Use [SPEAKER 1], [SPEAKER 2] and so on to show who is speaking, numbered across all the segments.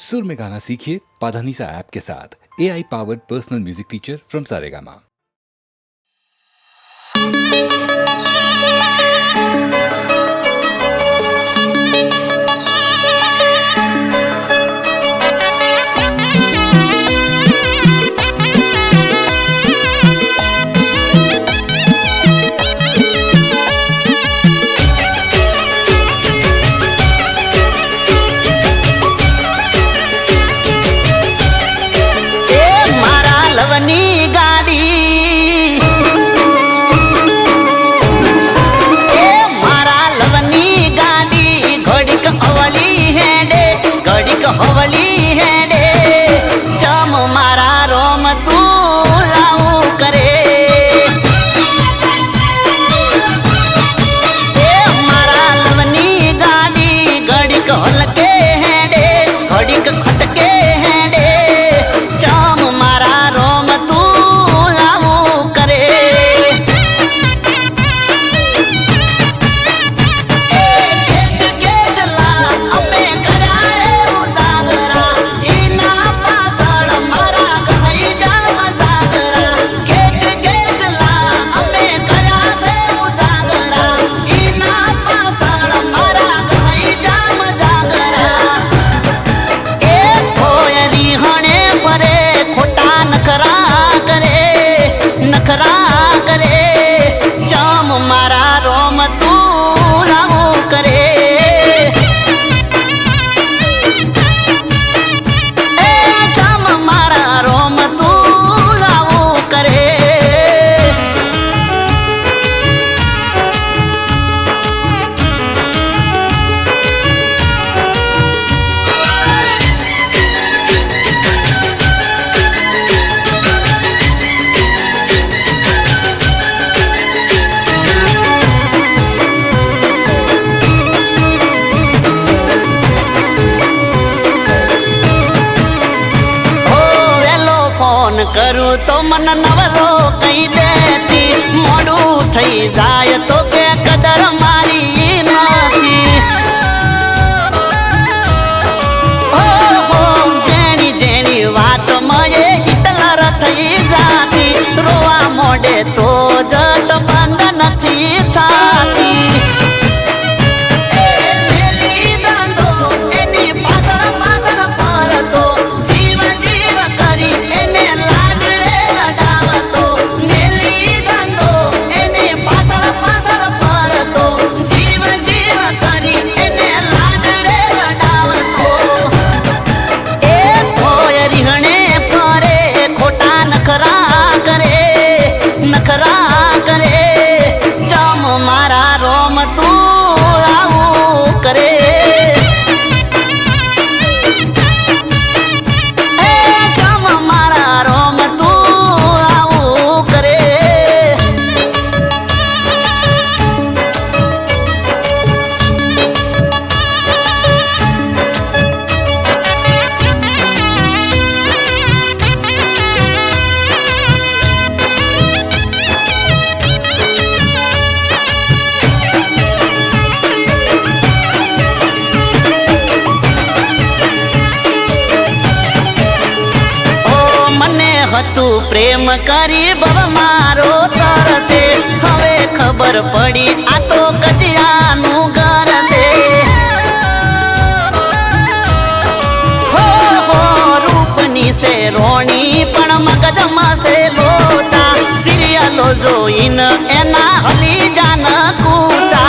[SPEAKER 1] सुर में गाना सीखिए पाधानीसा ऐप के साथ। AI powered personal music teacher from Saregama.
[SPEAKER 2] करूँ तो मन नवलो कही देती, मोड़ू थई जाय तो के कदर मारी नथी। हो जेनी जेनी वात मये हिटलर थई जाती, रोआ मोडे तो जट बंद नथी थाती। प्रेम करी बब मारो तरसे, हवे खबर पड़ी आ तो कजियानु घर से। हो रूपनी से रोणी पण मगजमा से लोचा, सीरियलो जोइन एना हली जान कूचा।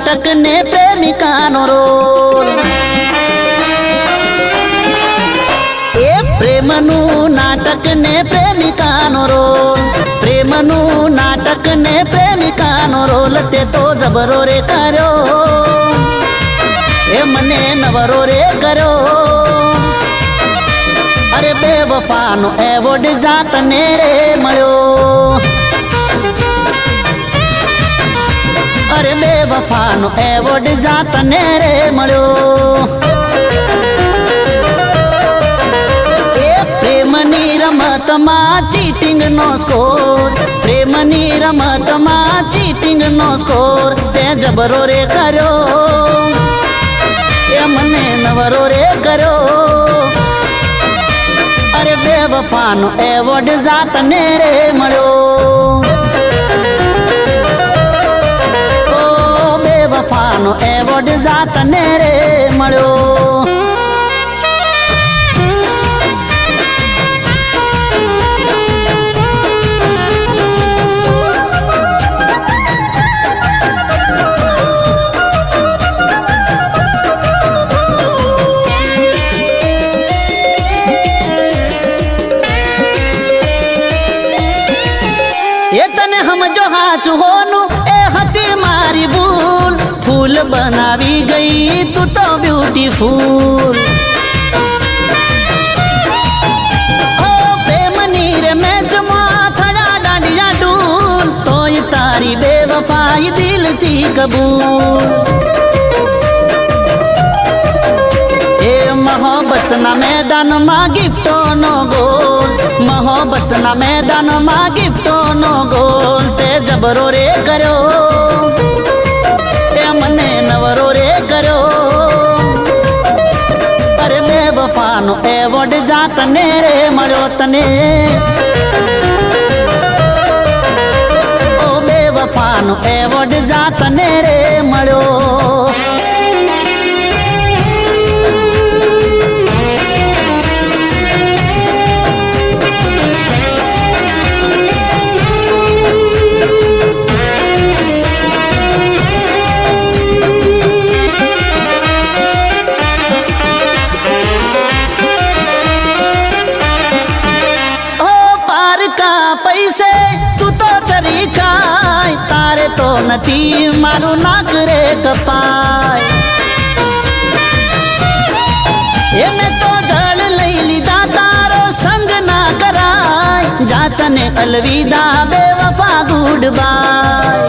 [SPEAKER 2] નાટક ને પ્રેમિકાનો રોલ. એ પ્રેમનું નાટક ને પ્રેમિકાનો રોલ, પ્રેમનું નાટક ને પ્રેમિકાનો રોલ તે તો જબરો રે કર્યો, એ મને નવરો રે કર્યો. અરે બેવફાનો એવોર્ડ જાતને રે મળ્યો, અરે બેવફાનો એવોર્ડ જાતને રે મળ્યો. એ પ્રેમની રમતમાં ચીટિંગ નો સ્કોર, પ્રેમની રમતમાં ચીટિંગ નો સ્કોર તે જબરો રે કર્યો, એ મને નવરો રે કર્યો. અરે બેવફાનો એવોર્ડ જાતને રે મળ્યો, ઓ બેવફાનો એવોર્ડ જાતને રે મળ્યો. એ તને સમજો હાચું હોનું એ હતી મારી ભૂલ, ફૂલ બનાવી ગઈ તું તો બ્યુટીફુલ. ઓ પ્રેમની રે મેચમાં થયા દાંડિયા ડૂલ, તોય તારી બેવફાઈ દિલથી કબૂલ. એ મોહબ્બતના મેદાનમાં ગિફ્ટોનો ગોલ, મોહબ્બતના મેદાનમાં ગિફ્ટોનો ગોલ તે જબરો રે કર્યો, એ મને નવરો રે કર્યો. અરે બેવફાનો એવોર્ડ જાતને રે મળ્યો તને, ઓ બેવફાનો એવોર્ડ જાતને રે મળ્યો. પૈસે તું તો ચરી ખાય, તારે તો નથી મારું નાક રે કપાય. એ મેં તો જળ લઈ લીધા તારો સંગ ના કરાય, જાતને અલવિદા બેવફા ગુડ બાય.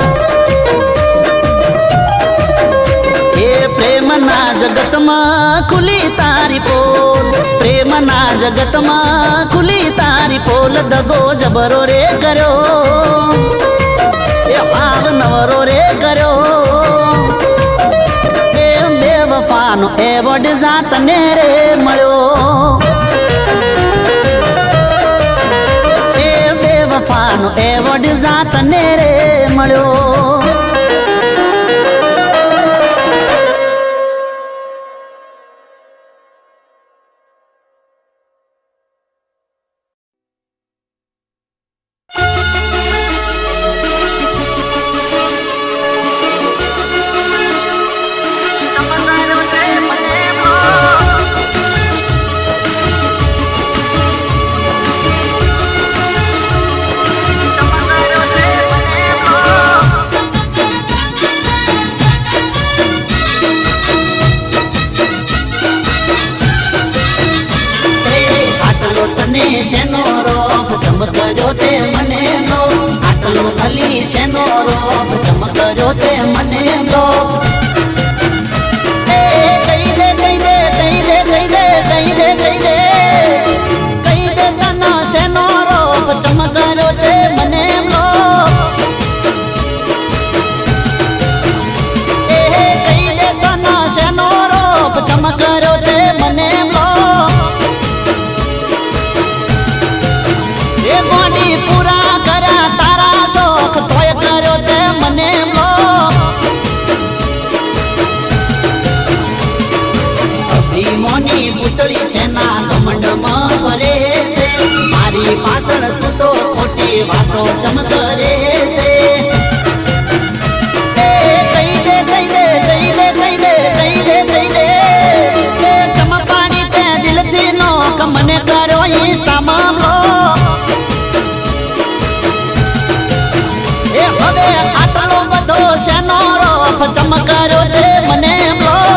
[SPEAKER 2] એ પ્રેમના જગતમાં ખુલી તારી પોલ, પ્રેમના જગતમાં ખુલી તારી પોલ દગો જબરો રે કર્યો, એ ભાવ નવરો રે કર્યો. એ બેવફાનો એવોર્ડ જાતને રે મળ્યો, એ બેવફાનો એવોર્ડ જાતને રે મળ્યો. શેનો રોપ ચમકર્યો તે મને લો, આટલો અલી શેનો રોપ ચમકર્યો તે મને લો. કહી દે કહી દે કહી દે કહી દે કહી દે કહી દે કહી દે તનો શેનો રોપ ચમકર્યો તે મને લો. કહી દે તનો શેનો રોપ ચમકર્યો તે મને લો. એ ગોડી પૂરા કર્યા તારા શોખ તોય કર્યો તે મને લો. અભિમાની પૂતળી સેના ઘમંડમાં ભરે છે, મારી પાછળ તું તો ખોટી વાતો ચમકરે છે. કહી દે કહી દે ચમકાર્યો તે મને બ્લોક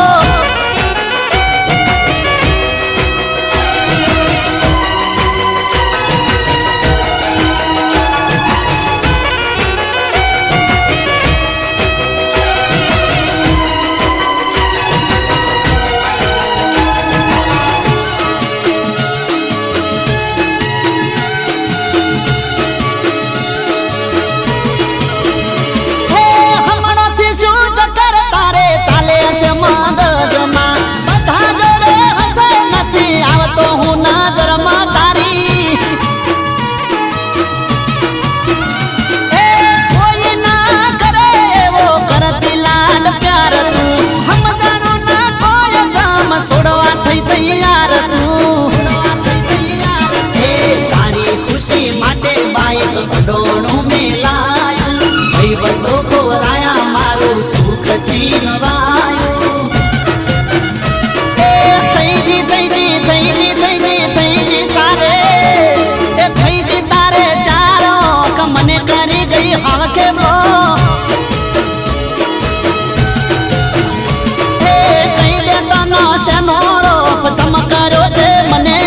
[SPEAKER 2] ચમકાર્યો તે મને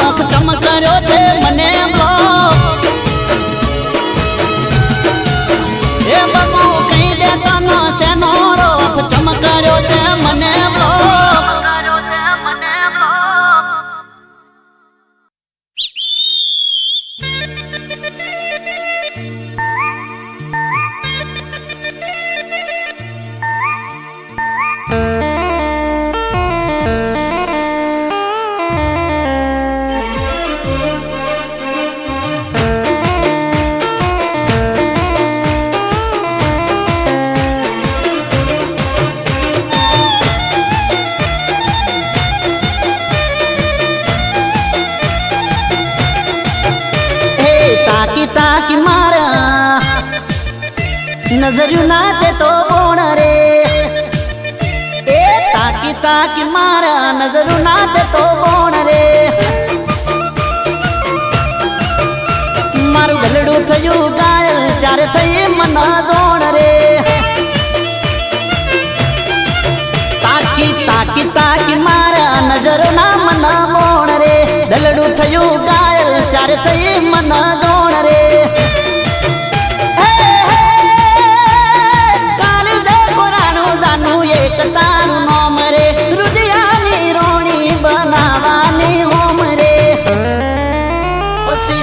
[SPEAKER 2] બ્લોક ચમકાર્યો તે મને બ્લોક એ બાબુ કઈ દેતો નો શેનો રોપ ચમકાર્યો તે મને બ્લોક તાકી મારા નજર્યું ના તે તો કોણ રે એ તાકી મારા નજર્યું ના તે તો કોણ રે મારું ગલડું થયું ગાયલ ત્યારે થઈ મન જોણ રે તાકી મારા નજરો ના મન મોણ રે ગલડું થયું ગાયલ ત્યારે થઈ મન જોણ રે તારું નોમ રે રુદિયાની રોણી બનાવાની હોમ રે ઓસી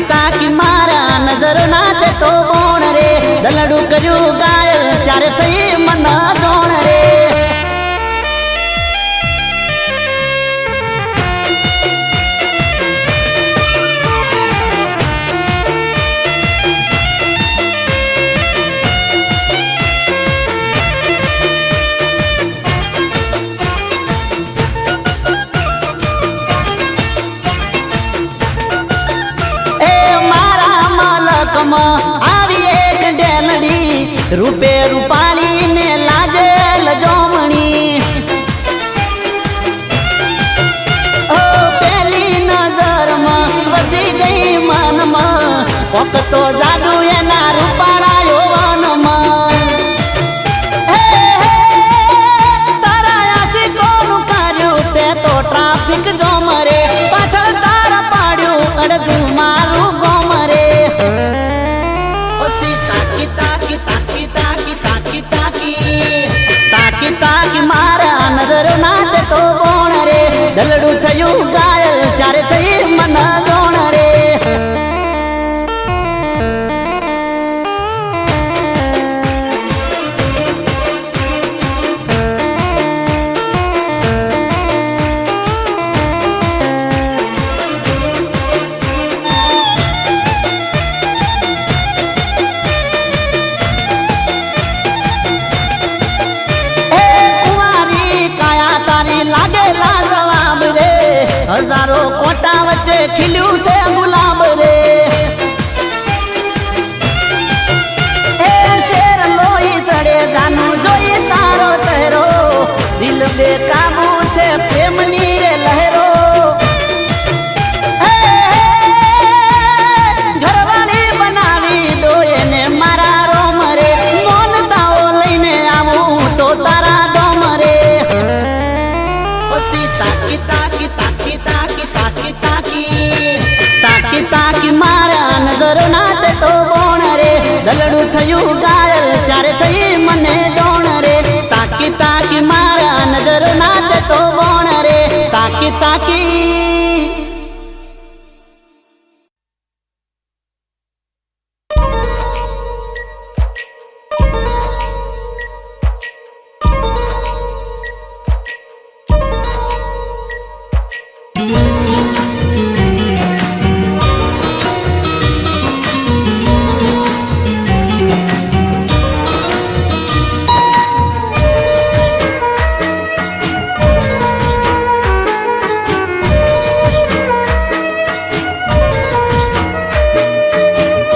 [SPEAKER 2] તાકી મારા નજર ના તે તો કોણ રે દલડું કર્યું ગાયલ ત્યારે થઈ મન જોણ રે આવી એક ડેલડી રૂપે રૂપાળી ને લાજે લજોમણી ઓ પેલી નજરમાં વસી ગઈ મનમાં ખીલ્યું છે ગુલાબ રે એ શેર લોહી ચડે જાનું જોઈ તારો ચહેરો દિલ બેકાબુ છે પ્રેમની રે લહેરો ઘરવાળી બનાવી દો એને મારા રોમ રે મોનતાઓ લઈને આવું તો તારા ડોમ રે પછી તાકી તાકી તાકી તાકી તાકી તાકી તાકી તાકી મારા નજરો નાતે તો બોણ રે દલડું થયું ગાયલ ત્યારે થઈ મને જોણ રે તાકી તાકી મારા નજરો નાતે તો બોણ રે તાકી તાકી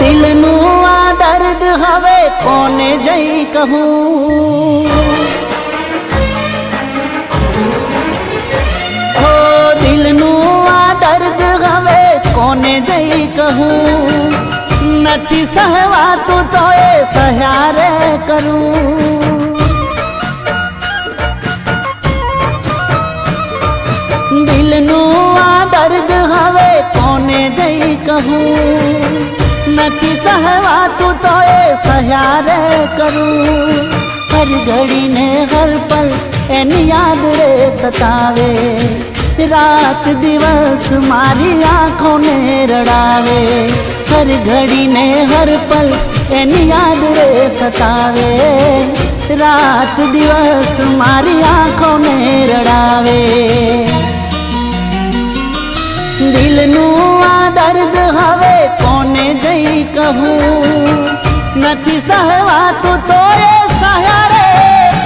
[SPEAKER 2] દિલનું આ દર્દ હવે કોને જઈ કહું ઓ દિલનું આ દર્દ હવે કોને જઈ કહું નથી સહવાતું તો એ સહારે કરું દિલનું આ દર્દ હવે કોને જઈ કહું નથી સહવાતું તો એ સહારે કરું હર ઘડી ને હર પલ એની યાદ રે સતાવે રાત દિવસ મારી આંખોને રડાવે હર ઘડી ને હર પલ એની યાદ રે સતાવે રાત દિવસ મારી આંખોને રડાવે દિલનું આ દર્દ હવે કોને જઈ કહું નથી સહવાતું તો એ સહારે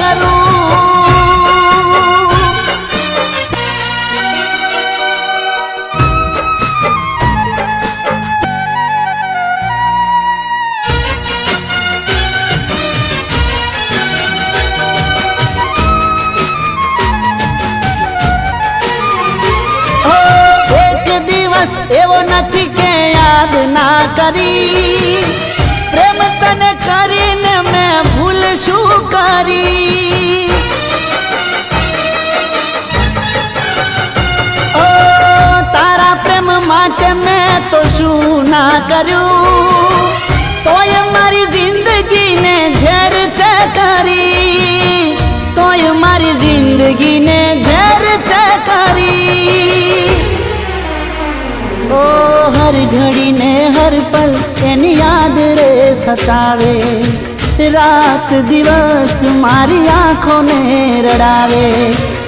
[SPEAKER 2] કરું એવો નથી કે યાદ ના કરી પ્રેમ તને કરીને મેં ભૂલ શું કરી ઓ તારા પ્રેમ માટે મેં તો શું ના કર્યું તોય મારી જિંદગીને ઝેર તે કરી તોય મારી જિંદગીને ઝેર તે કરી ઓ હર ઘડી ને હર પલ એની યાદ રે સતાવે રાત દિવસ મારી આંખોને રડાવે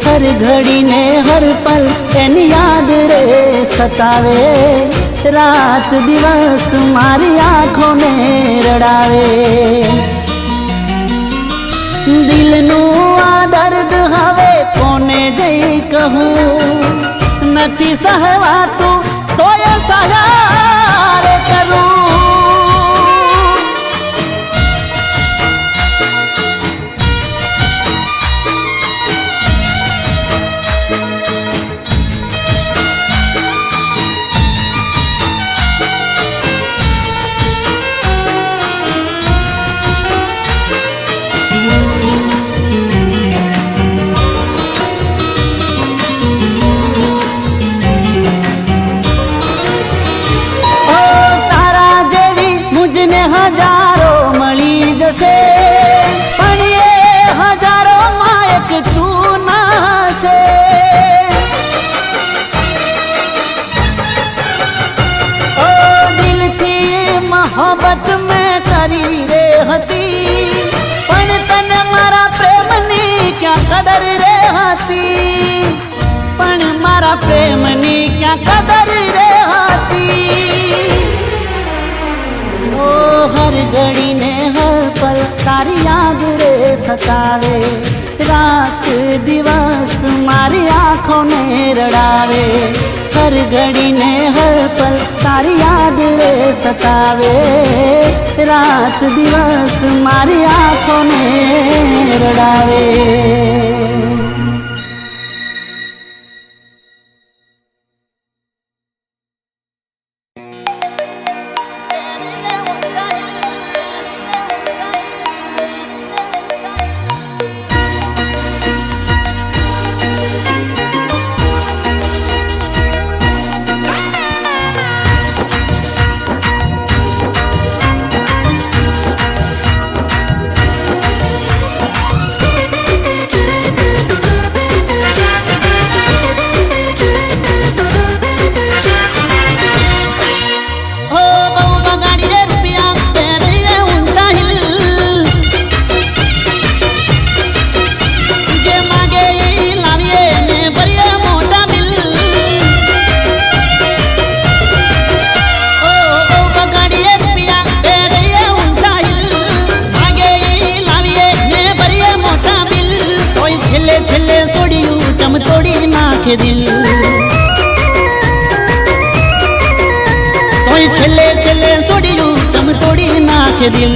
[SPEAKER 2] હર ઘડી ને હર પલ એની યાદ રે સતાવે રાત દિવસ મારી આંખોને રડાવે દિલનું આ દર્દ હવે કોને જઈ કહું નથી સહવાતું તોય સહારે કરું હજારો મળી જશે પણ એ હજારો માં એક તું ના હશે ઓ દિલથી મોહબ્બત મેં કરી રે હતી પણ તને મારા પ્રેમની ક્યાં કદર રે હતી પણ મારા પ્રેમની ક્યાં કદર રે હતી ઓ હર ઘડી ને હર પલ તારી યાદ રે સતાવે રાત દિવસ મારી आँखों ने रड़ावे, हर घड़ी ने हर पल तारी याद रे सतावे, रात दिवस मारी आँखों ने रड़ावे। दिल तोय छेले छेले सोड़ियू चम तोड़ी नाख दिल।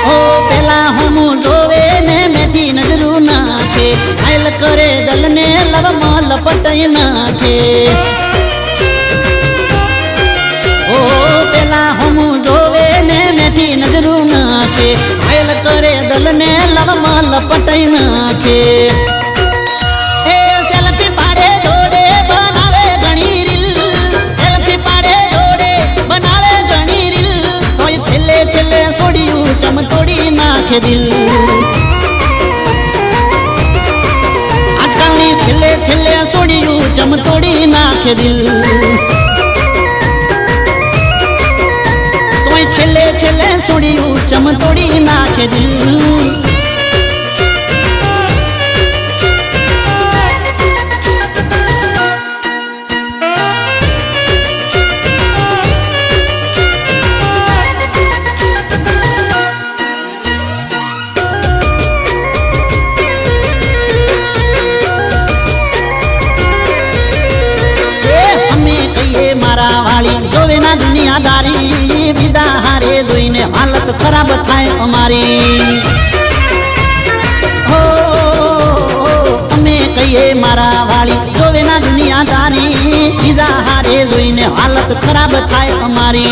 [SPEAKER 2] ओ पेला हम जोवे ने मेथी नजरू नाखे, आयल करे दल ने लव माल पटई नाखे। ओ पेला हम जोवे ने मेथी नजरू नाखे, आयल करे दल ने लव माल पटई नाखे। ए सेल्फी पाड़े जोड़े बनावे घणी रील, सेल्फी पाड़े जोड़े बनावे घणी रील, तोय छेले छेले सोड़ियू चम तोड़ी नाखे दिल। आजकलनी छेले छेले सोड़ियू चम तोड़ी नाखे दिल। तोय छेले छेले सोड़ियू चम तोड़ी नाखे दिल। जोवे ना दुनियादारी, विदा हारे जोईने हालत खराब थाय अमारी। हो अमे कहिए मारा वाली, जोवे ना दुनियादारी, विदा हारे जोईने हालत खराब थाय अमारी।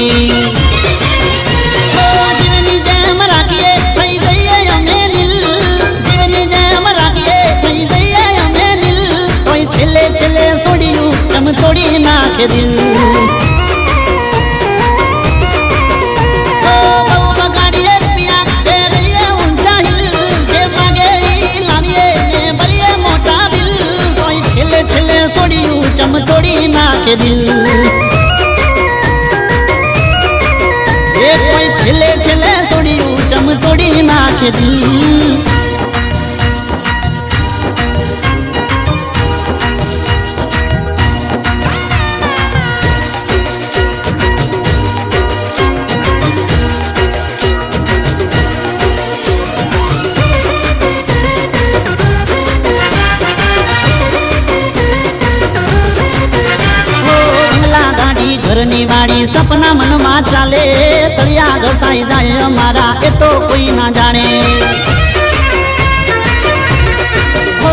[SPEAKER 2] जीवनी जेम राखिए थई जईए अमे नील, जीवनी जेम राखिए थई जईए अमे नील, तोय छेले छेले सोड़ियू चम तोड़ी नाखे दिल। चम तोड़ी नाखे दिल। ए कोई छेले छेले सोड़ियू चम तोड़ी नाखे दिल। घरनी वाड़ी सपना मन में चाले, तलिया घसाई जाए अमारा ए तो कोई ना जाने। ओ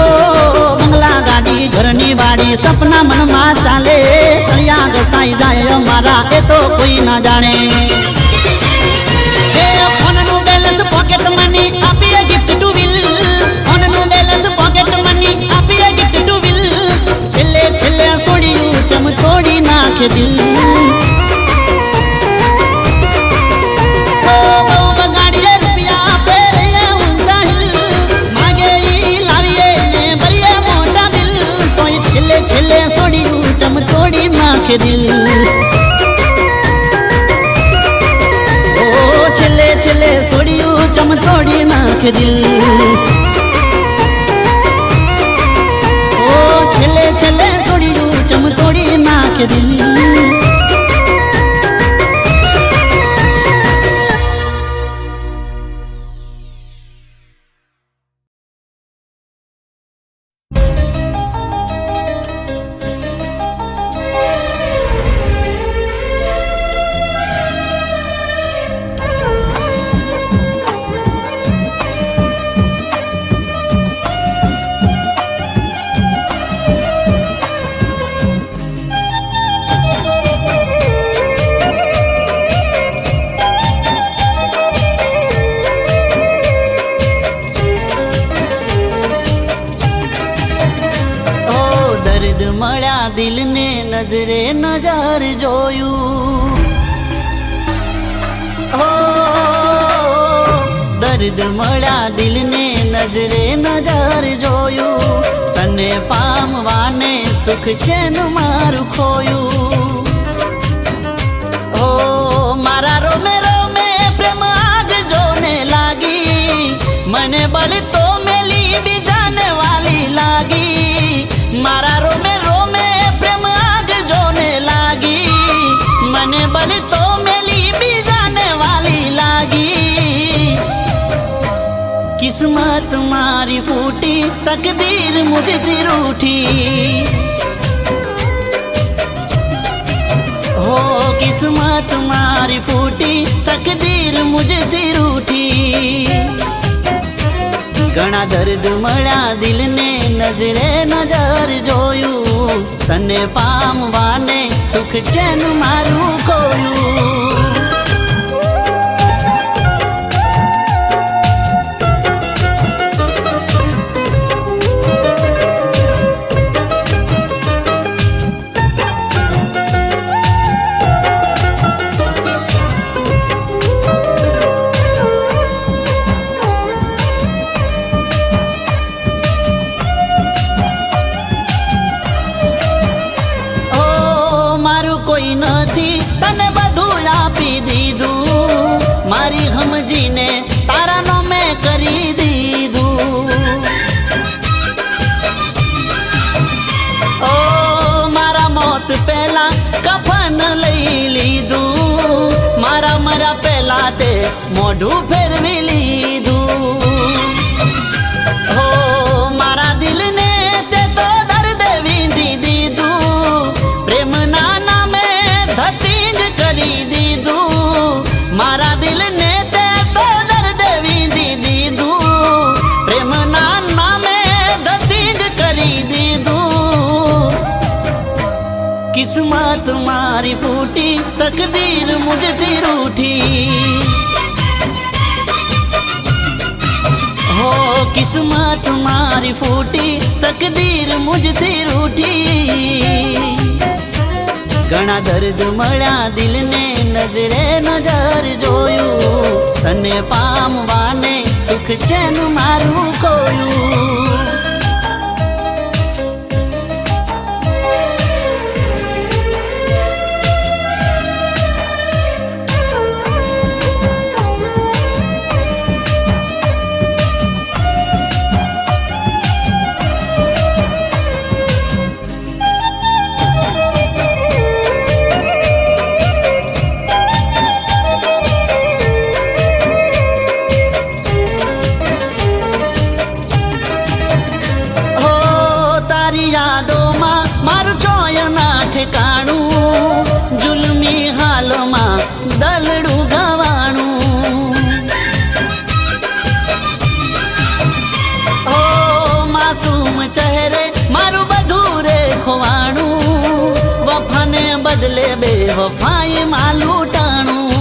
[SPEAKER 2] बंगला गाड़ी घरनी वाड़ी सपना मन में चाले, तलिया घसाई जाए अमारा ए तो कोई ना जाने। फोन नु बैलेंस पॉकेट मनी आपीए गिफ्ट टू विल, फोन नु बैलेंस पॉकेट मनी आपीए गिफ्ट टू विल, छेले छेले सोड़ियू चम तोड़ी नाखे दिल। चम तोड़ी नाखे दिल। ओ छेले छेले सोड़ियू चम तोड़ी नाखे दिल। ओ छेले छेले सोड़ियू चम तोड़ी नाखे दिल। નજરે નજર જોયું. હો દર્દ મળ્યા દિલને નજરે નજર જોયું. તને પામવાને સુખ ચેન મારું ખોયું. હો મારા રોમે રોમે પ્રેમ આગ જોને લાગી. મને બળી તો મેલી બીજાને વાલી લાગી. મારા રોમે રોમે પ્રેમ આગ જોને લાગી. મને બળી તો મેલી બીજાને વાલી લાગી. કિસ્મત મારી ફૂટી તકદીર મુझથી રૂઠી. હો કિસ્મત મારી ફૂટી તકદીર મુझથી રૂઠી. ઘણા દર્દ મળ્યા દિલને નજરે નજર જોયું. તને પામવાને સુખ ચેન મારું ખોયું. કોઈ નથી તને બધું આપી દીધું. મારી સમજીને તારાનો મેં કરી દીધું. ઓ મારા મોત પહેલા કફન લઈ લીધું. મારા મરા પહેલા તે મોઢું ફેરવી લીધું. હો મારા દિલને તે તો દર્દ વીંધી દીધું. પ્રેમના કરી દીધું. મારા દિલને તે તો દર્દ વીંધી દીધું. પ્રેમના નામે ધતીંગ કરી દીધું. કિસ્મત મારી ફૂટી તકદીર મુझથી રૂઠી. હો કિસ્મત મારી ફૂટી તકદીર મુझથી રૂઠી. ઘણા દર્દ મળ્યા દિલને નજરે નજર જોયું. તને પામવાને સુખ ચેન મારું ખોયું. યાદોમાં મારું ચોયના ઠેકાણું. જુલમી હાલમાં દલડું ગવાણું. ઓ માસૂમ ચહેરે મારું બધું રે ખોવાણું. વફાને બદલે બે વફાઈ માં લૂંટાણું.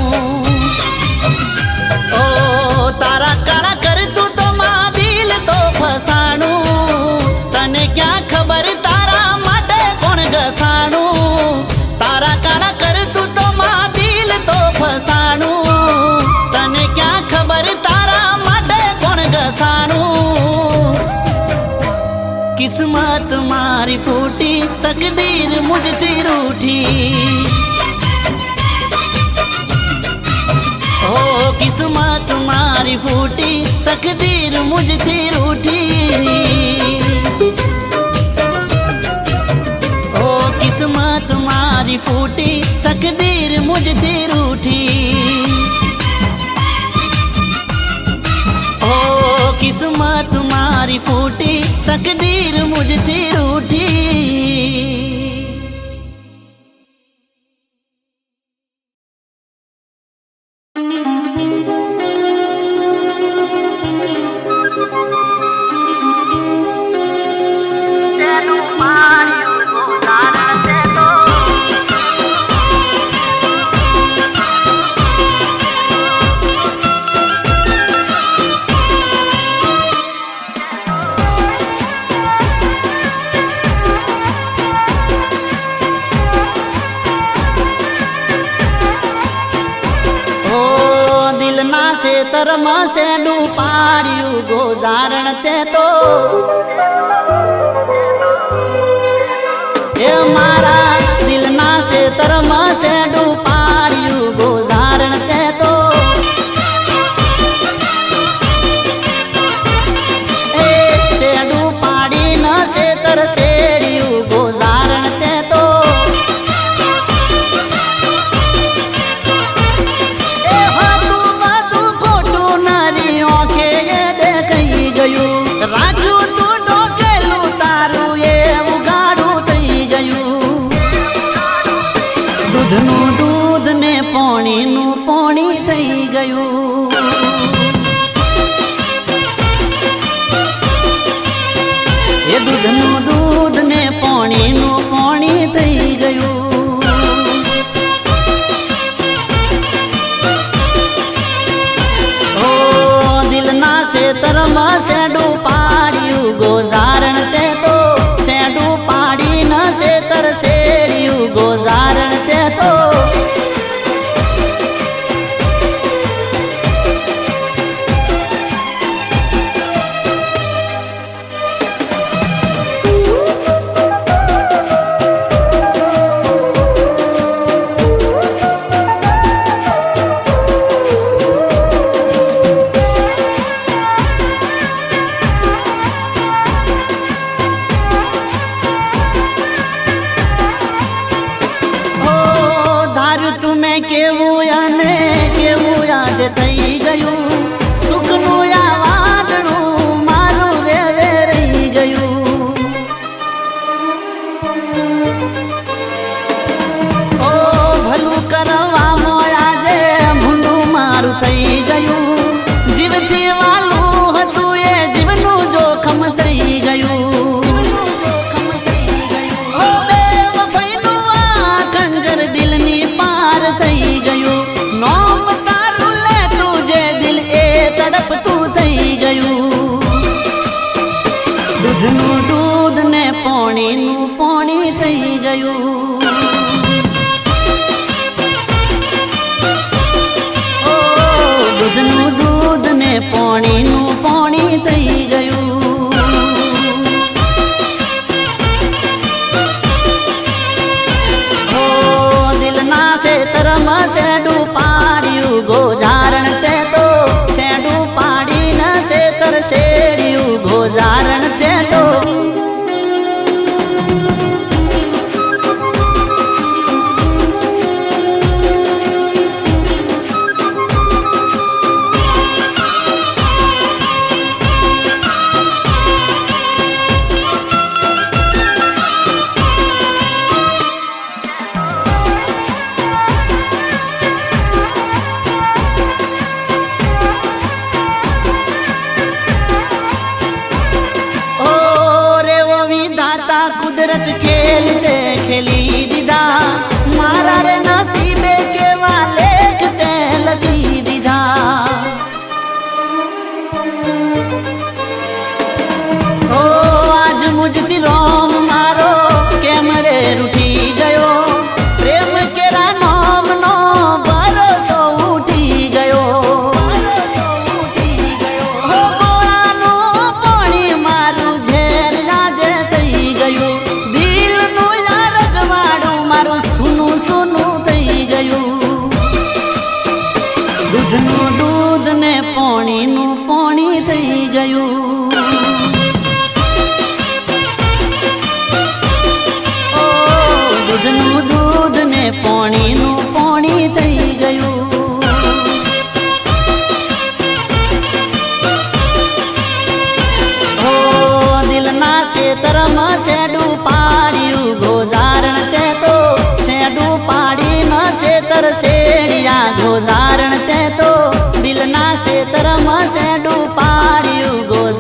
[SPEAKER 2] ઓ તારા કાળા કરતું તો માં દિલ તો ફસાણું. તને ક્યાં ખબર તારા માટે કોણ ઘસાણું. તારા કાળા કરતું તો માં દિલ તો ફસાણું. તને ક્યાં ખબર તારા માટે કોણ ઘસાણું. કિસ્મત મારી ફૂટી તકદીર મુझથી રૂઠી. હો કિસ્મત મારી ફૂટી તકદીર મુझથી રૂઠી. કિસ્મત મારી ફૂટી તકદીર મુझથી રૂઠી. ઓ કિસ્મત મારી ફૂટી તકદીર મુझથી રૂઠી. દિલના શેતરમાં શેડું પાડ્યું ગોજારણ તે તો એ મારા દિલના શેતરમાં શેડું પાડ્યું ગોજારણ તે તો એ શેડું પાડીને શેતર શેડ્યું ગોજારણ તે તો રાખ્યું તું ડોકેલું તારું એ ઉગાડું થઈ ગયું દૂધનું દૂધ ને પોણીનું પોણી થઈ ગયું એ દૂધનું દૂધ ને પોણીનું પોણી થઈ ગયું દિલના શેતરમાં શેડું પાડ્યું ગોજારણ તે તો શેડું પાડીને શેતર શેડ્યું ગોજારણ તે તો કેવું અને કેવું આજે થઈ ગયું સુખનું આ વાદળું મારું વેવે રહી ગયું ઓ ભલું કરવામાં આજે ભૂંડું મારું થઈ ગયું જીવથી વાલું હતું એ જીવનું જોખમ થઈ ગયું થઈ ગયું નોમ તારું લે તું જે દિલ એ તડપતું થઈ ગયું દૂધનું દૂધ ને પોણીનું પોણી થઈ ગયું ઓ દૂધનું દૂધ ને પોણીનું પોણી થઈ ગયું શેતરમાં શેડું પાડ્યું ગોજારણ તે તો શેડું પાડીને શેતર શેડ્યું ગોજારણ તે તો કુદરત ખેલ તે ખેલી દીધા મારા રે નસીબે કેવા લેખ તે લખી દીધા ઓ આજ મુજથી રોમ મારો કેમ રે રૂઠી ગયો પ્રેમ કેરા નામ નો ભરોસો ઉઠી ગયો હો ગોળાનું પાણી મારું ઝેર આજે થઈ ગયું દિલનું યાર જવાડું મારું સૂનું સૂનું થઈ ગયું દૂધનું દૂધ ને પોણીનું પોણી થઈ ગયું ઓ દૂધનું દૂધ ને પોણીનું પોણી થઈ ગયું દિલના શેતરમાં શેડું પાડ્યું ગોજારણ તે તો શેડું પાડીને શેતર શેડ્યા ગોજારણ તે તો દિલના શેતરમાં શેડું પાડ્યું ગોજારણ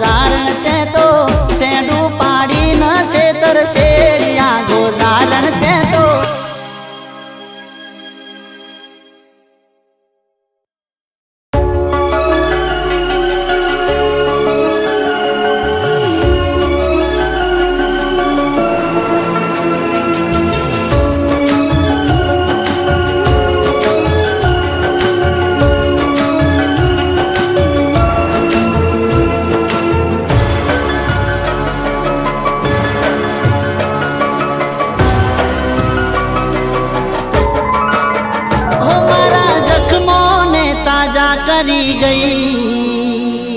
[SPEAKER 2] કરી ગઈ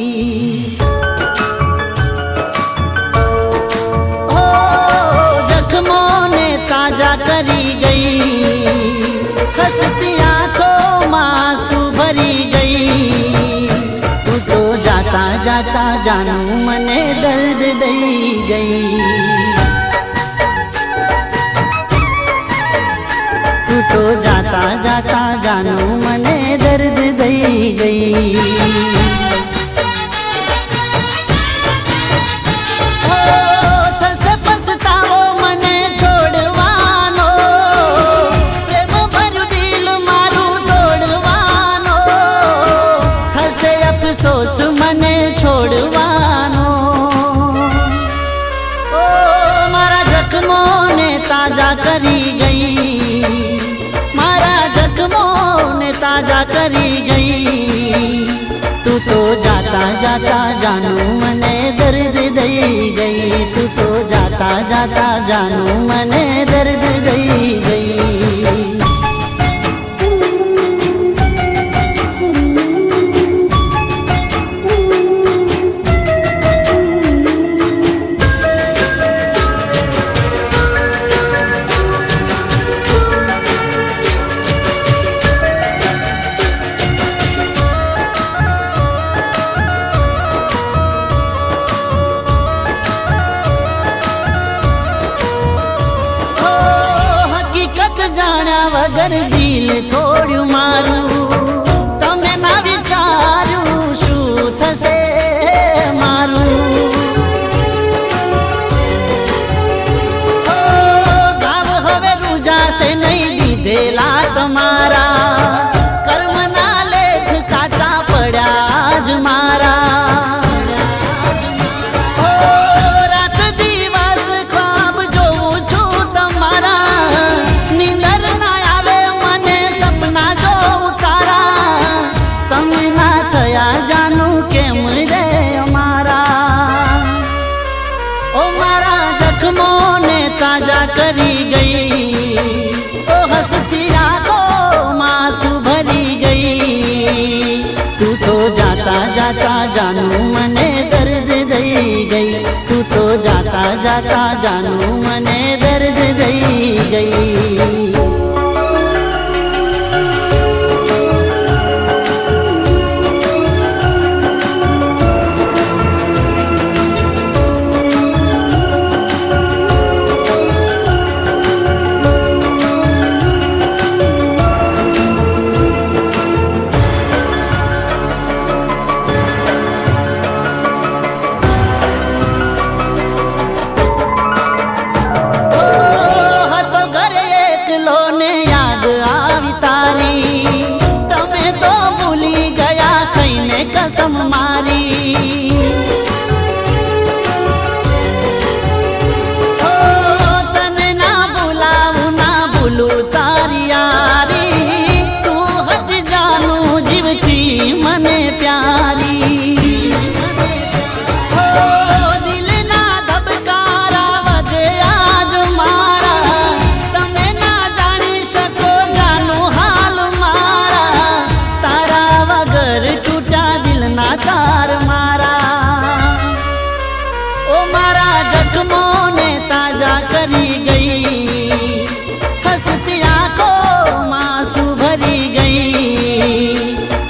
[SPEAKER 2] ઓ જખમોને તાજા કરી ગઈ હસતી આંખોમાં આંસુ ભરી ગઈ તું તો જાતા જાતા જાનું મને દર્દ દઈ ગઈ તું તો જાતા જાતા જાનું મને દર્દ દઈ ગઈ થશે પછતાવો મને છોડવાનો પ્રેમ ભર્યું દિલ મારું તોડવાનો થશે અફસોસ મને છોડવાનો ઓ મારા જખમોને તાજા કરી ગઈ મારા જખમોને તાજા કરી ગઈ તું તો જાતા જાતા જાનું મને દર્દ દઈ ગઈ તું તો જાતા જાતા જાનું મને દર્દ દઈ ગઈ જાણ્યા વગર દિલ તોડ્યું મારું તમે ના વિચાર્યું શું થશે મારું ગાવ હવે રૂજાશે નહીં દીધેલા તમારા કર્મના લેખ કાચા પડ્યા જ મારા જખમોને તાજા કરી ગઈ ઓ હસતી આંખોમાં આંસુ ભરી ગઈ તું તો જાતા જાતા જાનું મને દર્દ દઈ ગઈ તું તો જાતા જાતા જાનું મને દર્દ દઈ ગઈ कसम मारी ओ तने ना बुलाऊं ना भूलूं तारी यारी तू हट जानू जीव थी मने प्यारी ओ दिल ना धबकारा वगे आज मारा तमे ना जानी શકો जानू हाल मारा तारा वगर तार मारा ओ मारा जख्मोने ताजा करी गई हंसती आंखों आंसू भरी गई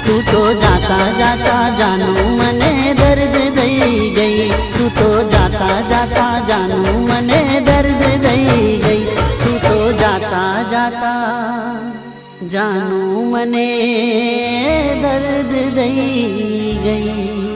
[SPEAKER 2] तू तो जाता जाता जानू મને દર્દ દઈ ગઈ તું તો જાતા જાતા जानू મને દર્દ દઈ ગઈ તું તો જાતા જાતા जानू મને દર્દ દઈ ગઈ